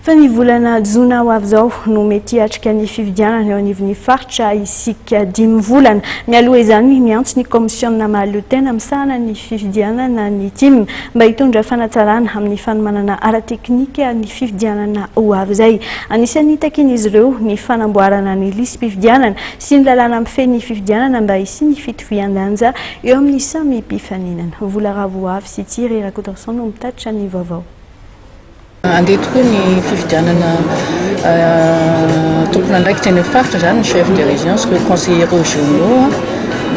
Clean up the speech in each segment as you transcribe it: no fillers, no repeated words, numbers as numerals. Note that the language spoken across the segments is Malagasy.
Fa ny volana jona ho avy zao no mety hiatrika ny fifidianana eo anivon'ny faritra isika 5 volana. Mialoha izany miantso ny komisiona mahaleotena misahana ny fifidianana ny TIM mba hitondra fanatsarana amin'ny fanomanana ara-teknika ny fifidianana ho avy izay. Anisan'ny takin'izy ireo ny fanamboarana ny lisam-pifidianana sy ny lalàna mifehy ny fifidianana mba hisiany fitovian-danja eo amin'ny samy mpifaninana. Vola Ravo avy sy Thierry Rakotorson no mitatitra ny vaovao. Andeha tokoa ny fifidianana tompona andraikitra ny faritra zany ny chef de région sy le conseiller régionaux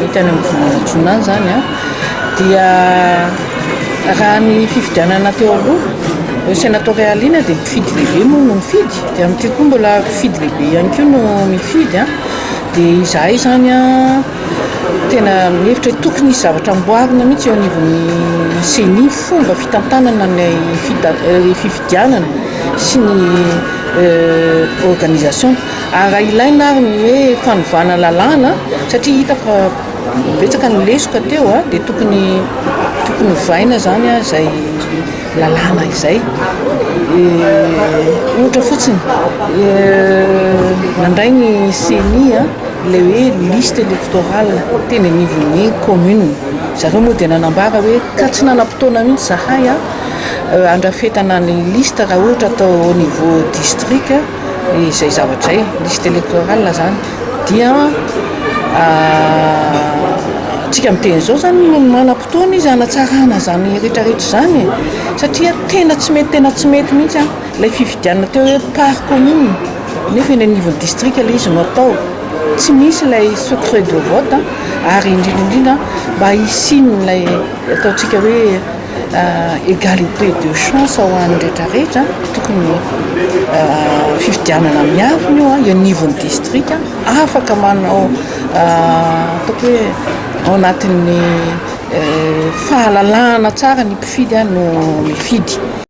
ny tena mivonatsona zany dia raha ny fifidianana teo aloha sénatorial ina dia mifidy lehibe moa no mifidy dia amin'ity koa mbola mifidy lehibe ihany koa no mifidy dia izahay zany tena mihevitra tokony misy zavatra amboarina mihitsy eo anivon'ny CENI fomba fitantanana ny fifidianana sy ny organisation raha ilaina ary ny hoe fanovana lalàna satria hita fa betsaka ny lesoka teo dia tokony vaina zany izay lalàna izay ohatra fotsiny nandray ny CENI le hoe liste électorale teny anivon'ny commune zareo moa dia nanambara hoe ka tsy nanam-potoana mihitsy zahay andrafetana ny liste raha ohatra atao au niveau district izay zavatra izay liste électorale zany dia tsika miteny zao zany no manam-potoana izy anatsarana zany rehetrarehetra zany satria tena tsy mety mihitsy ilay fifidianana teo hoe par commune nefa eny anivon'ny district ilay izy no atao tsy misy ilay secret de vote ary indrindra mba hisin'ilay ataontsika hoe égalité de chance ho an'ny rehetrarehetra tokony fifidianana miaviny io anivon'ny district afaka manao ataoko hoe ao anatin'ny fahalalahana tsara ny mpifidy no mifidy.